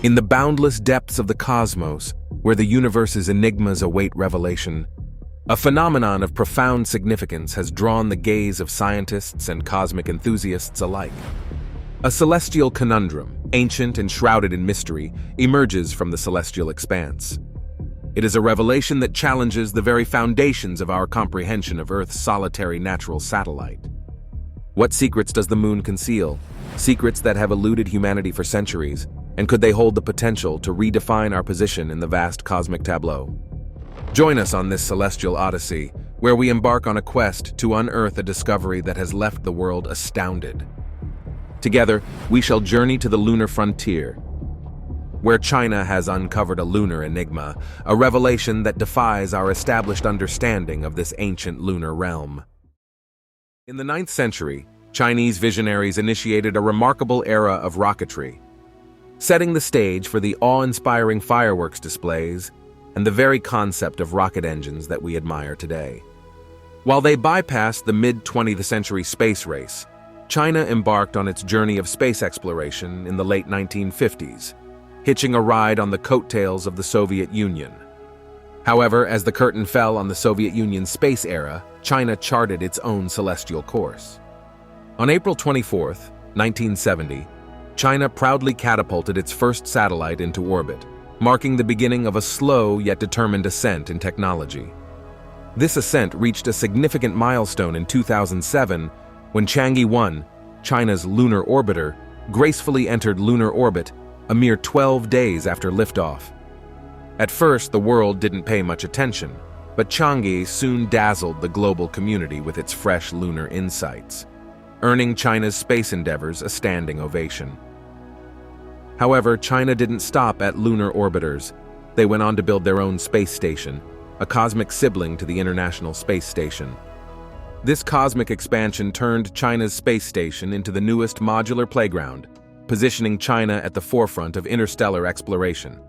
In the boundless depths of the cosmos, where the universe's enigmas await revelation, a phenomenon of profound significance has drawn the gaze of scientists and cosmic enthusiasts alike. A celestial conundrum, ancient and shrouded in mystery, emerges from the celestial expanse. It is a revelation that challenges the very foundations of our comprehension of Earth's solitary natural satellite. What secrets does the moon conceal? Secrets that have eluded humanity for centuries, and could they hold the potential to redefine our position in the vast cosmic tableau? Join us on this celestial odyssey, where we embark on a quest to unearth a discovery that has left the world astounded. Together, we shall journey to the lunar frontier, where China has uncovered a lunar enigma, a revelation that defies our established understanding of this ancient lunar realm. In the 9th century, Chinese visionaries initiated a remarkable era of rocketry, setting the stage for the awe-inspiring fireworks displays and the very concept of rocket engines that we admire today. While they bypassed the mid-20th century space race, China embarked on its journey of space exploration in the late 1950s, hitching a ride on the coattails of the Soviet Union. However, as the curtain fell on the Soviet Union's space era, China charted its own celestial course. On April 24, 1970, China proudly catapulted its first satellite into orbit, marking the beginning of a slow yet determined ascent in technology. This ascent reached a significant milestone in 2007 when Chang'e 1, China's lunar orbiter, gracefully entered lunar orbit a mere 12 days after liftoff. At first, the world didn't pay much attention, but Chang'e soon dazzled the global community with its fresh lunar insights, earning China's space endeavors a standing ovation. However, China didn't stop at lunar orbiters. They went on to build their own space station, a cosmic sibling to the International Space Station. This cosmic expansion turned China's space station into the newest modular playground, positioning China at the forefront of interstellar exploration.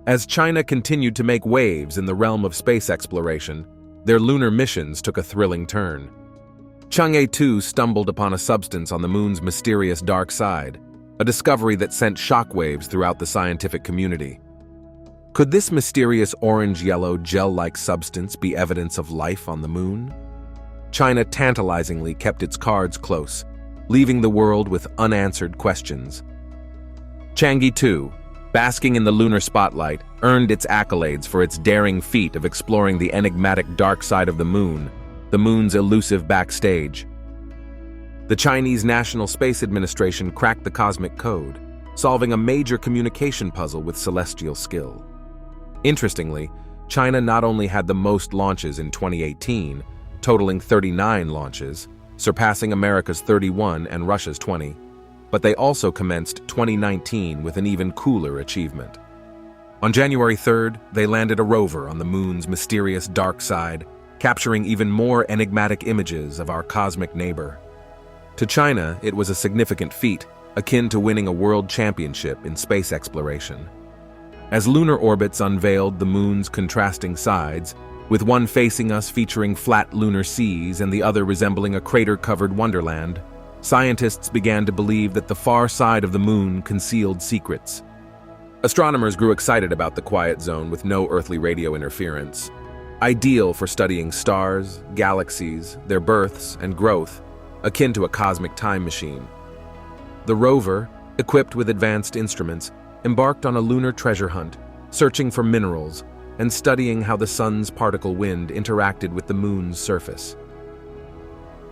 As China continued to make waves in the realm of space exploration, their lunar missions took a thrilling turn. Chang'e 2 stumbled upon a substance on the moon's mysterious dark side, a discovery that sent shockwaves throughout the scientific community. Could this mysterious orange-yellow gel-like substance be evidence of life on the moon? China tantalizingly kept its cards close, leaving the world with unanswered questions. Chang'e 2, basking in the lunar spotlight, earned its accolades for its daring feat of exploring the enigmatic dark side of the moon's elusive backstage. The Chinese National Space Administration cracked the cosmic code, solving a major communication puzzle with celestial skill. Interestingly, China not only had the most launches in 2018, totaling 39 launches, surpassing America's 31 and Russia's 20, but they also commenced 2019 with an even cooler achievement. On January 3rd, they landed a rover on the moon's mysterious dark side, capturing even more enigmatic images of our cosmic neighbor. To China, it was a significant feat, akin to winning a world championship in space exploration. As lunar orbits unveiled the moon's contrasting sides, with one facing us featuring flat lunar seas and the other resembling a crater-covered wonderland, scientists began to believe that the far side of the moon concealed secrets. Astronomers grew excited about the quiet zone with no earthly radio interference, ideal for studying stars, galaxies, their births, and growth, akin to a cosmic time machine. The rover, equipped with advanced instruments, embarked on a lunar treasure hunt, searching for minerals and studying how the sun's particle wind interacted with the moon's surface.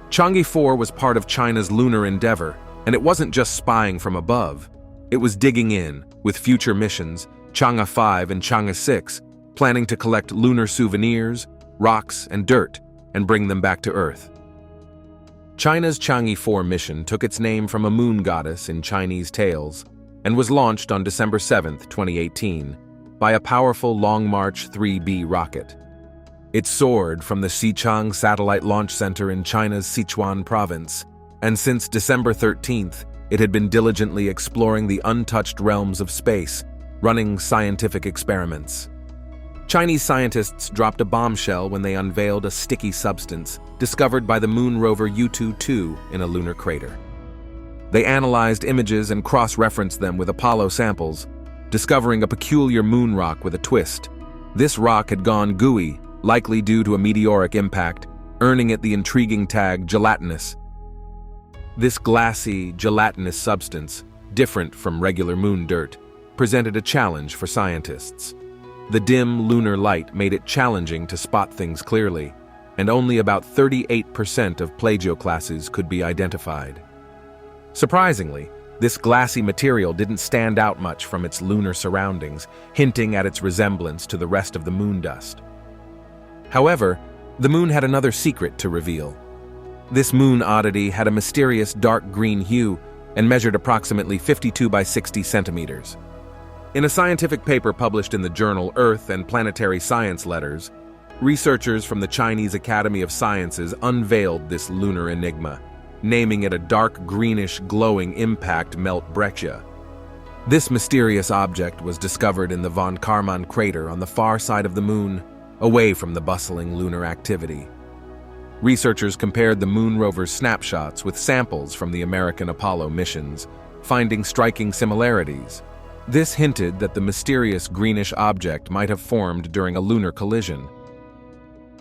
Chang'e 4 was part of China's lunar endeavor, and it wasn't just spying from above. It was digging in, with future missions, Chang'e 5 and Chang'e 6, planning to collect lunar souvenirs, rocks, and dirt, and bring them back to Earth. China's Chang'e 4 mission took its name from a moon goddess in Chinese tales and was launched on December 7, 2018, by a powerful Long March 3B rocket. It soared from the Xichang Satellite Launch Center in China's Sichuan province, and since December 13th, it had been diligently exploring the untouched realms of space, running scientific experiments. Chinese scientists dropped a bombshell when they unveiled a sticky substance discovered by the moon rover Yutu-2 in a lunar crater. They analyzed images and cross-referenced them with Apollo samples, discovering a peculiar moon rock with a twist. This rock had gone gooey, likely due to a meteoric impact, earning it the intriguing tag gelatinous. This glassy, gelatinous substance, different from regular moon dirt, presented a challenge for scientists. The dim lunar light made it challenging to spot things clearly, and only about 38% of plagioclases could be identified. Surprisingly, this glassy material didn't stand out much from its lunar surroundings, hinting at its resemblance to the rest of the moon dust. However, the moon had another secret to reveal. This moon oddity had a mysterious dark green hue and measured approximately 52 by 60 centimeters. In a scientific paper published in the journal Earth and Planetary Science Letters, researchers from the Chinese Academy of Sciences unveiled this lunar enigma, naming it a dark greenish glowing impact melt breccia. This mysterious object was discovered in the von Karman crater on the far side of the moon, away from the bustling lunar activity. Researchers compared the moon rover's snapshots with samples from the American Apollo missions, finding striking similarities. This hinted that the mysterious greenish object might have formed during a lunar collision.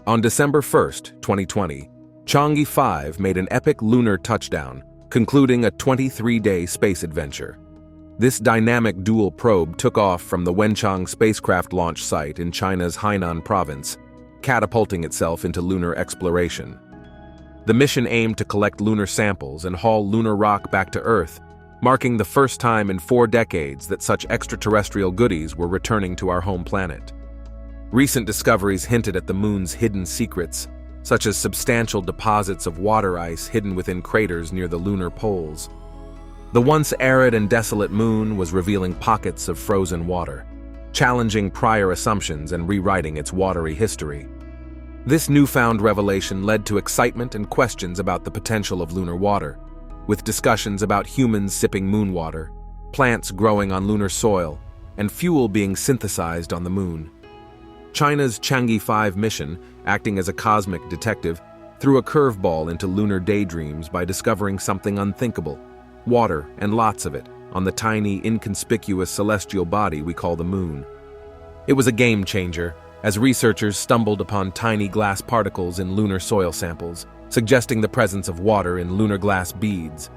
On December 1, 2020, Chang'e 5 made an epic lunar touchdown, concluding a 23-day space adventure. This dynamic dual probe took off from the Wenchang spacecraft launch site in China's Hainan province, catapulting itself into lunar exploration. The mission aimed to collect lunar samples and haul lunar rock back to Earth, marking the first time in 4 decades that such extraterrestrial goodies were returning to our home planet. Recent discoveries hinted at the moon's hidden secrets, such as substantial deposits of water ice hidden within craters near the lunar poles. The once arid and desolate moon was revealing pockets of frozen water, challenging prior assumptions and rewriting its watery history. This newfound revelation led to excitement and questions about the potential of lunar water, with discussions about humans sipping moon water, plants growing on lunar soil, and fuel being synthesized on the moon. China's Chang'e 5 mission, acting as a cosmic detective, threw a curveball into lunar daydreams by discovering something unthinkable: water, and lots of it, on the tiny, inconspicuous celestial body we call the moon. It was a game changer, as researchers stumbled upon tiny glass particles in lunar soil samples, suggesting the presence of water in lunar glass beads.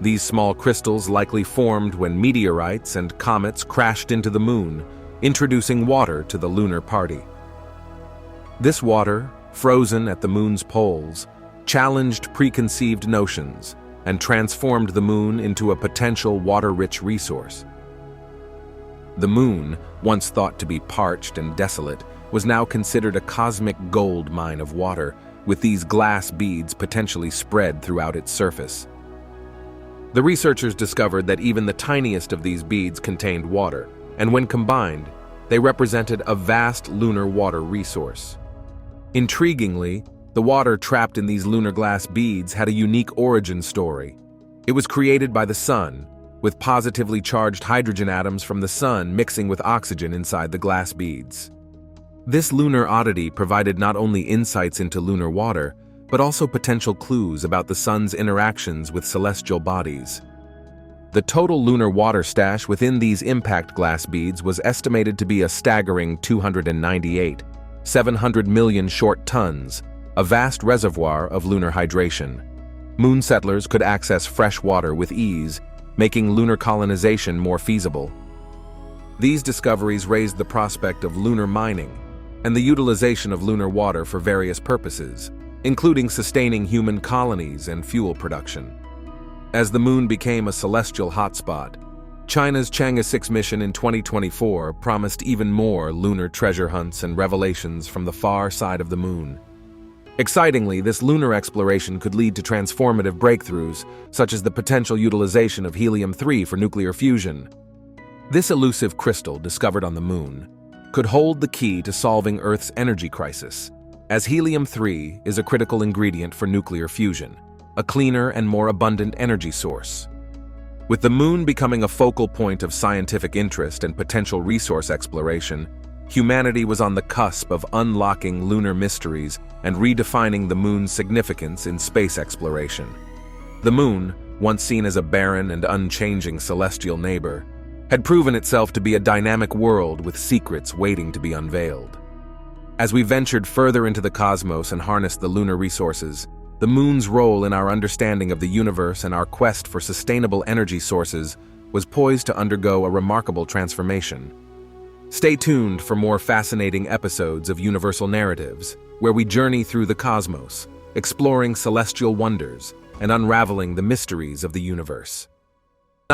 These small crystals likely formed when meteorites and comets crashed into the moon, introducing water to the lunar party. This water, frozen at the moon's poles, challenged preconceived notions and transformed the moon into a potential water-rich resource. The moon, once thought to be parched and desolate, was now considered a cosmic gold mine of water, with these glass beads potentially spread throughout its surface. The researchers discovered that even the tiniest of these beads contained water, and when combined, they represented a vast lunar water resource. Intriguingly, the water trapped in these lunar glass beads had a unique origin story. It was created by the sun, with positively charged hydrogen atoms from the sun mixing with oxygen inside the glass beads. This lunar oddity provided not only insights into lunar water, but also potential clues about the sun's interactions with celestial bodies. The total lunar water stash within these impact glass beads was estimated to be a staggering 298, 700 million short tons, a vast reservoir of lunar hydration. Moon settlers could access fresh water with ease, making lunar colonization more feasible. These discoveries raised the prospect of lunar mining and the utilization of lunar water for various purposes, including sustaining human colonies and fuel production. As the moon became a celestial hotspot, China's Chang'e 6 mission in 2024 promised even more lunar treasure hunts and revelations from the far side of the moon. Excitingly, this lunar exploration could lead to transformative breakthroughs, such as the potential utilization of helium-3 for nuclear fusion. This elusive crystal discovered on the moon could hold the key to solving Earth's energy crisis, as helium-3 is a critical ingredient for nuclear fusion, a cleaner and more abundant energy source. With the moon becoming a focal point of scientific interest and potential resource exploration, humanity was on the cusp of unlocking lunar mysteries and redefining the moon's significance in space exploration. The moon, once seen as a barren and unchanging celestial neighbor, had proven itself to be a dynamic world with secrets waiting to be unveiled. As we ventured further into the cosmos and harnessed the lunar resources, the moon's role in our understanding of the universe and our quest for sustainable energy sources was poised to undergo a remarkable transformation. Stay tuned for more fascinating episodes of Universal Narratives, where we journey through the cosmos, exploring celestial wonders and unraveling the mysteries of the universe.